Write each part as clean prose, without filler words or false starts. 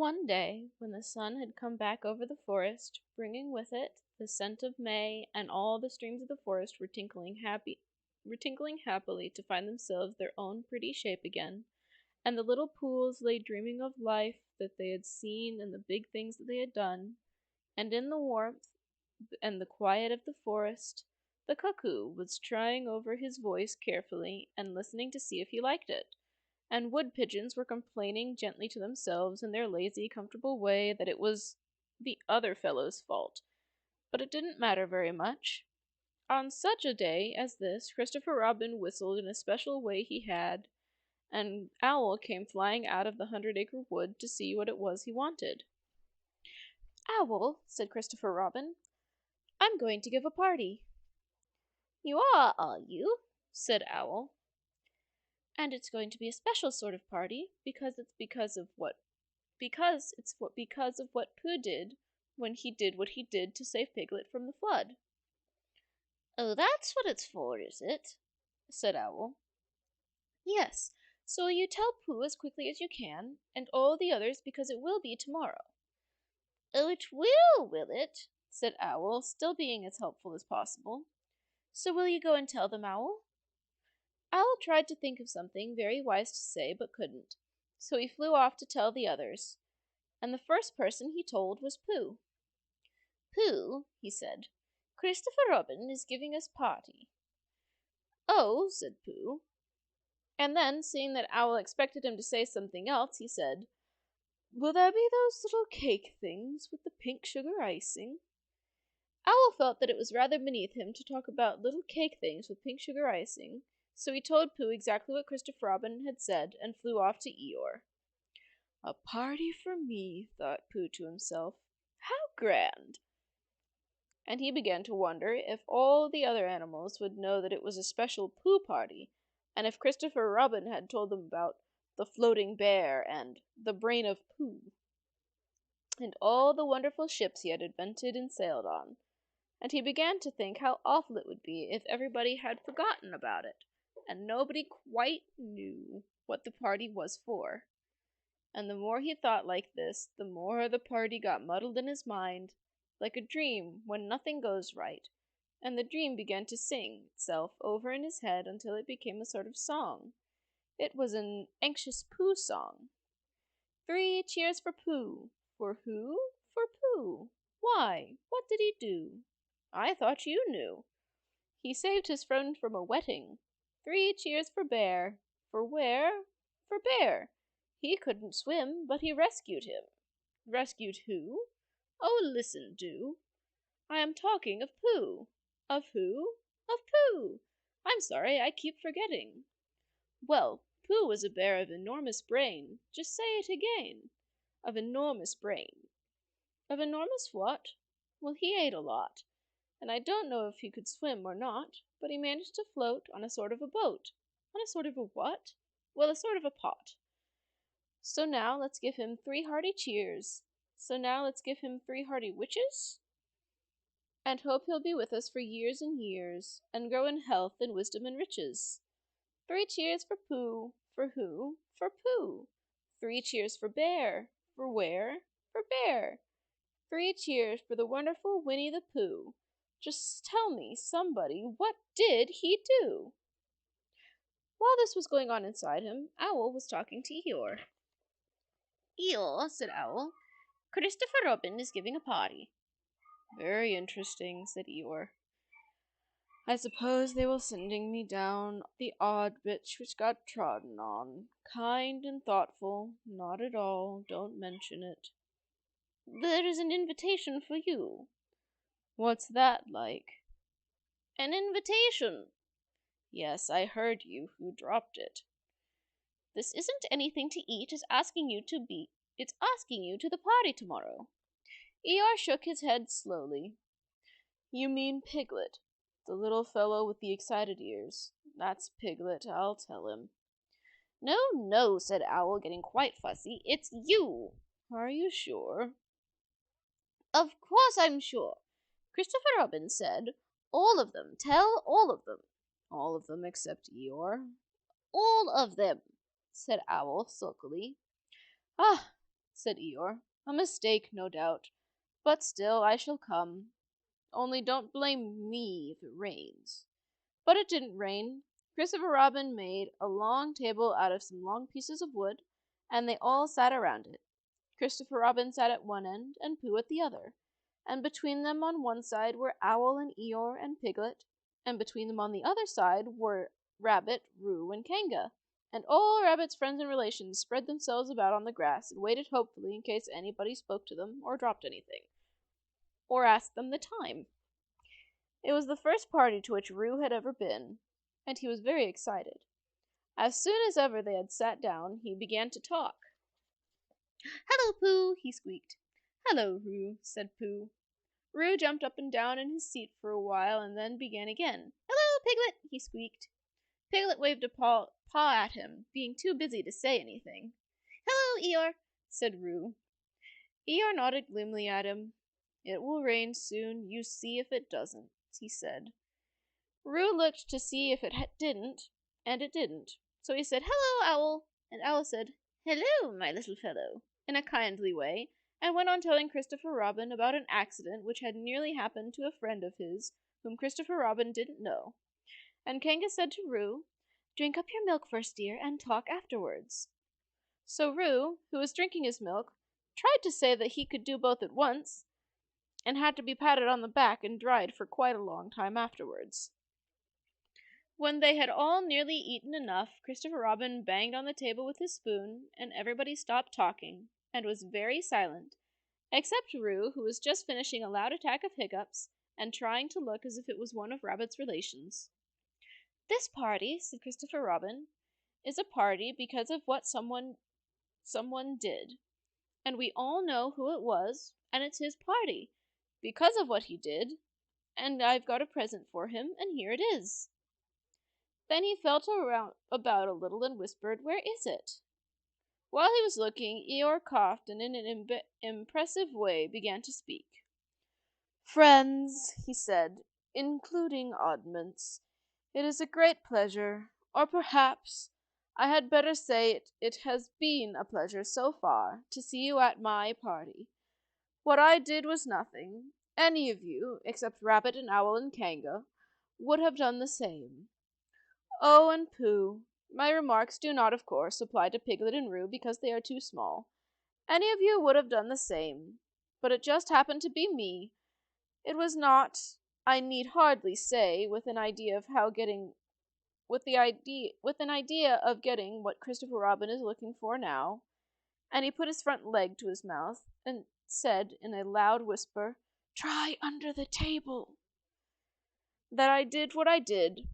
One day, when the sun had come back over the forest, bringing with it the scent of May, and all the streams of the forest were tinkling happily to find themselves their own pretty shape again, and the little pools lay dreaming of life that they had seen and the big things that they had done, and in the warmth and the quiet of the forest, the cuckoo was trying over his voice carefully and listening to see if he liked it, and wood pigeons were complaining gently to themselves in their lazy, comfortable way that it was the other fellow's fault. But it didn't matter very much. On such a day as this, Christopher Robin whistled in a special way he had, and Owl came flying out of the 100-acre wood to see what it was he wanted. "Owl," said Christopher Robin, "I'm going to give a party." "You are you?" said Owl. "And it's going to be a special sort of party, because of what Pooh did when he did what he did to save Piglet from the flood." "Oh, that's what it's for, is it?" said Owl. "Yes, so you tell Pooh as quickly as you can, and all the others, because it will be tomorrow." "Oh, it will it?" said Owl, still being as helpful as possible. "So will you go and tell them, Owl?" Owl tried to think of something very wise to say, but couldn't, so he flew off to tell the others, and the first person he told was Pooh. "Pooh," he said, "Christopher Robin is giving us party." "Oh," said Pooh. And then, seeing that Owl expected him to say something else, he said, "Will there be those little cake things with the pink sugar icing?" Owl felt that it was rather beneath him to talk about little cake things with pink sugar icing, so he told Pooh exactly what Christopher Robin had said and flew off to Eeyore. "A party for me," thought Pooh to himself. "How grand!" And he began to wonder if all the other animals would know that it was a special Pooh party, and if Christopher Robin had told them about the floating bear and the brain of Pooh, and all the wonderful ships he had invented and sailed on. And he began to think how awful it would be if everybody had forgotten about it, and nobody quite knew what the party was for. And the more he thought like this, the more the party got muddled in his mind, like a dream when nothing goes right, and the dream began to sing itself over in his head until it became a sort of song. It was an anxious Pooh song. "Three cheers for Pooh. For who? For Pooh. Why, what did he do? I thought you knew. He saved his friend from a wetting. Three cheers for Bear. For where? For Bear. He couldn't swim, but he rescued him. Rescued who? Oh, listen, do. I am talking of Pooh. Of who? Of Pooh. I'm sorry, I keep forgetting. Well, Pooh was a bear of enormous brain. Just say it again. Of enormous brain. Of enormous what? Well, he ate a lot, and I don't know if he could swim or not, but he managed to float on a sort of a boat. On a sort of a what? Well, a sort of a pot. So now let's give him 3 hearty cheers. So now let's give him 3 hearty witches, and hope he'll be with us for years and years, and grow in health and wisdom and riches. 3 cheers for Pooh. For who? For Pooh. 3 cheers for Bear. For where? For Bear. 3 cheers for the wonderful Winnie the Pooh. Just tell me, somebody, what did he do?" While this was going on inside him, Owl was talking to Eeyore. "Eeyore," said Owl, "Christopher Robin is giving a party." "Very interesting," said Eeyore. "I suppose they were sending me down the odd bitch which got trodden on. Kind and thoughtful. Not at all. Don't mention it." "There is an invitation for you." "What's that like?" "An invitation." "Yes, I heard you. Who dropped it?" "This isn't anything to eat. It's asking you to the party tomorrow." Eeyore shook his head slowly. "You mean Piglet, the little fellow with the excited ears. That's Piglet, I'll tell him." "No, no," said Owl, getting quite fussy. "It's you." "Are you sure?" "Of course I'm sure. Christopher Robin said, 'All of them. Tell all of them.'" "All of them except Eeyore?" "All of them," said Owl sulkily. "Ah, said Eeyore. "A mistake, no doubt. But still I shall come. Only don't blame me if it rains." But it didn't rain. Christopher Robin made a long table out of some long pieces of wood, and they all sat around it. Christopher Robin sat at one end, and Pooh at the other, and between them on one side were Owl and Eeyore and Piglet, and between them on the other side were Rabbit, Roo, and Kanga. And all Rabbit's friends and relations spread themselves about on the grass and waited hopefully in case anybody spoke to them or dropped anything, or asked them the time. It was the first party to which Roo had ever been, and he was very excited. As soon as ever they had sat down, he began to talk. "Hello, Pooh," he squeaked. "Hello, Roo," said Pooh. Roo jumped up and down in his seat for a while and then began again. "Hello, Piglet," he squeaked. Piglet waved a paw at him, being too busy to say anything. "Hello, Eeyore," said Roo. Eeyore nodded gloomily at him. "It will rain soon, you see if it doesn't," he said. Roo looked to see if it didn't, and it didn't. So he said, "Hello, Owl," and Owl said, "Hello, my little fellow," in a kindly way, and went on telling Christopher Robin about an accident which had nearly happened to a friend of his, whom Christopher Robin didn't know. And Kanga said to Roo, "Drink up your milk first, dear, and talk afterwards." So Roo, who was drinking his milk, tried to say that he could do both at once, and had to be patted on the back and dried for quite a long time afterwards. When they had all nearly eaten enough, Christopher Robin banged on the table with his spoon, and everybody stopped talking, and was very silent, except Roo, who was just finishing a loud attack of hiccups, and trying to look as if it was one of Rabbit's relations. "This party," said Christopher Robin, "is a party because of what someone did, and we all know who it was, and it's his party, because of what he did, and I've got a present for him, and here it is." Then he felt around about a little and whispered, "Where is it?" While he was looking, Eeyore coughed and in an impressive way began to speak. "Friends," he said, "including oddments, it is a great pleasure, or perhaps I had better say it has been a pleasure so far, to see you at my party. What I did was nothing. Any of you, except Rabbit and Owl and Kanga, would have done the same. Oh, and Pooh. My remarks do not, of course, apply to Piglet and Roo because they are too small. Any of you would have done the same. But it just happened to be me. It was not, I need hardly say, with an idea of getting what Christopher Robin is looking for now." And he put his front leg to his mouth and said in a loud whisper, "Try under the table." "That I did what I did.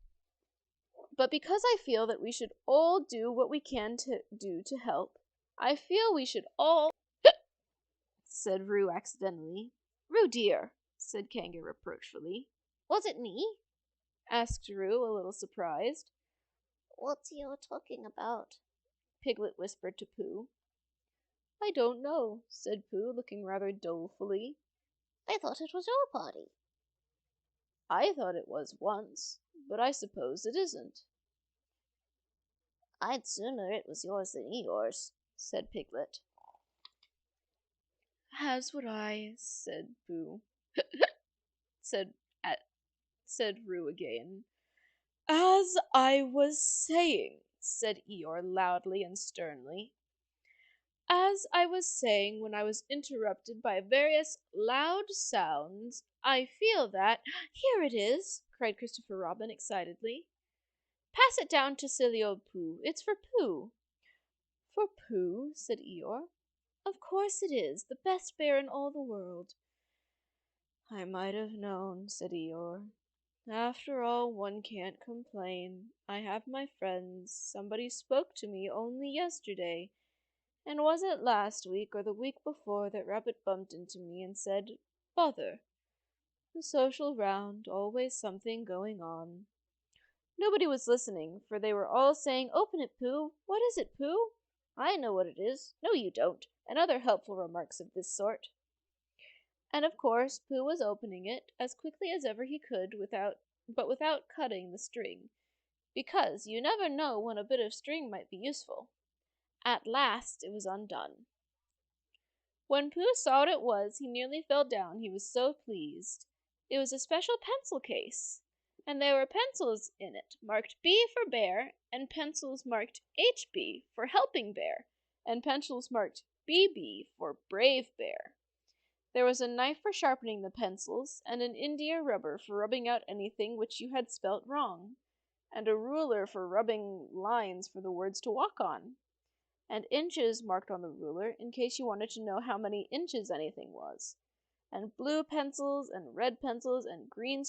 But because I feel that we should all do what we can to do to help, I feel we should all," said Roo accidentally. "Roo, dear," said Kanga reproachfully. "Was it me?" asked Roo, a little surprised. "What's you talking about?" Piglet whispered to Pooh. "I don't know," said Pooh, looking rather dolefully. "I thought it was your party." "I thought it was once, but I suppose it isn't." "I'd sooner it was yours than Eeyore's," said Piglet. "As would I," said Pooh. said Roo again. "As I was saying," said Eeyore loudly and sternly. "As I was saying when I was interrupted by various loud sounds, I feel that—" "Here it is!" cried Christopher Robin excitedly. "Pass it down to silly old Pooh. It's for Pooh." "For Pooh?" said Eeyore. "Of course it is, the best bear in all the world." "I might have known," said Eeyore. "After all, one can't complain. I have my friends. Somebody spoke to me only yesterday, and was it last week or the week before that Rabbit bumped into me and said, 'Bother. The social round, always something going on.'" Nobody was listening, for they were all saying, "Open it, Pooh." "What is it, Pooh?" "I know what it is." "No, you don't," and other helpful remarks of this sort. And of course Pooh was opening it as quickly as ever he could without cutting the string, because you never know when a bit of string might be useful. At last it was undone. When Pooh saw what it was, he nearly fell down, he was so pleased. It was a special pencil case, and there were pencils in it, marked B for bear, and pencils marked HB for helping bear, and pencils marked BB for brave bear. There was a knife for sharpening the pencils, and an India rubber for rubbing out anything which you had spelt wrong, and a ruler for rubbing lines for the words to walk on, and inches marked on the ruler in case you wanted to know how many inches anything was, and blue pencils and red pencils and green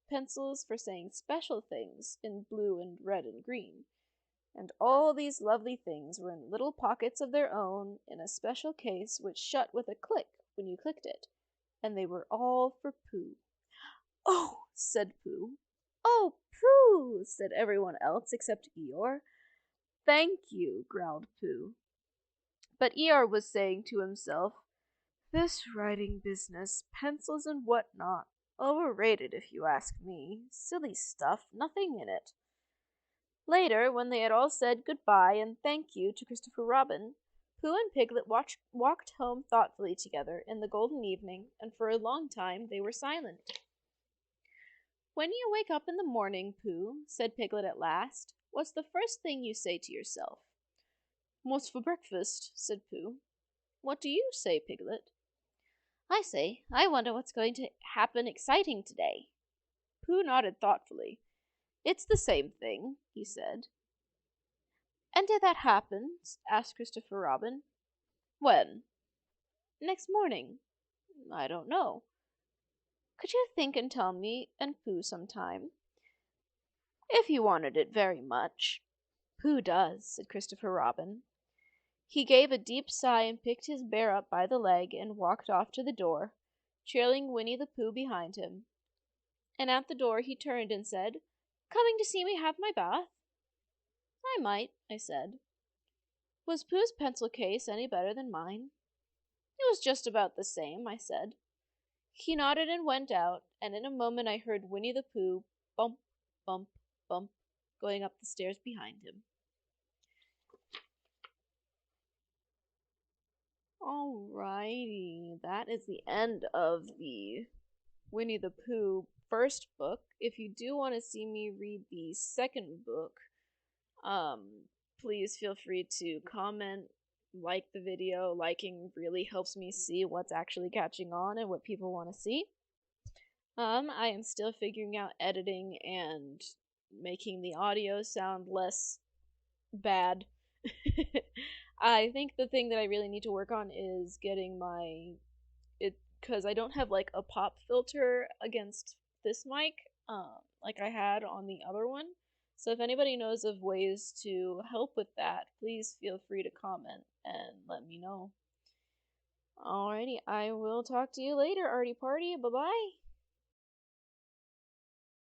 pencils for saying special things in blue and red and green. And all these lovely things were in little pockets of their own in a special case which shut with a click when you clicked it, and they were all for Pooh. "Oh!" said Pooh. "Oh, Pooh!" said everyone else except Eeyore. "Thank you," growled Pooh. But Eeyore was saying to himself, "This writing business, pencils and what not, overrated if you ask me. Silly stuff, nothing in it." Later, when they had all said good-bye and thank you to Christopher Robin, Pooh and Piglet walked home thoughtfully together in the golden evening, and for a long time they were silent. "When you wake up in the morning, Pooh," said Piglet at last, "what's the first thing you say to yourself?" "What's for breakfast?" said Pooh. "What do you say, Piglet?" "I say, I wonder what's going to happen exciting today." Pooh nodded thoughtfully. "It's the same thing," he said. "And if that happens?" asked Christopher Robin. "When?" "Next morning." "I don't know." "Could you think and tell me and Pooh sometime?" "If you wanted it very much." "Pooh does," said Christopher Robin. He gave a deep sigh and picked his bear up by the leg and walked off to the door, trailing Winnie the Pooh behind him. And at the door he turned and said, "Coming to see me have my bath?" "I might," I said. "Was Pooh's pencil case any better than mine?" "It was just about the same," I said. He nodded and went out, and in a moment I heard Winnie the Pooh bump, bump, bump, going up the stairs behind him. Alrighty, that is the end of the Winnie the Pooh first book. If you do want to see me read the second book, please feel free to comment, like the video. Liking really helps me see what's actually catching on and what people want to see. I am still figuring out editing and making the audio sound less bad. I think the thing that I really need to work on is getting because I don't have like a pop filter against this mic, like I had on the other one. So if anybody knows of ways to help with that, please feel free to comment and let me know. Alrighty, I will talk to you later, arty party. Bye bye.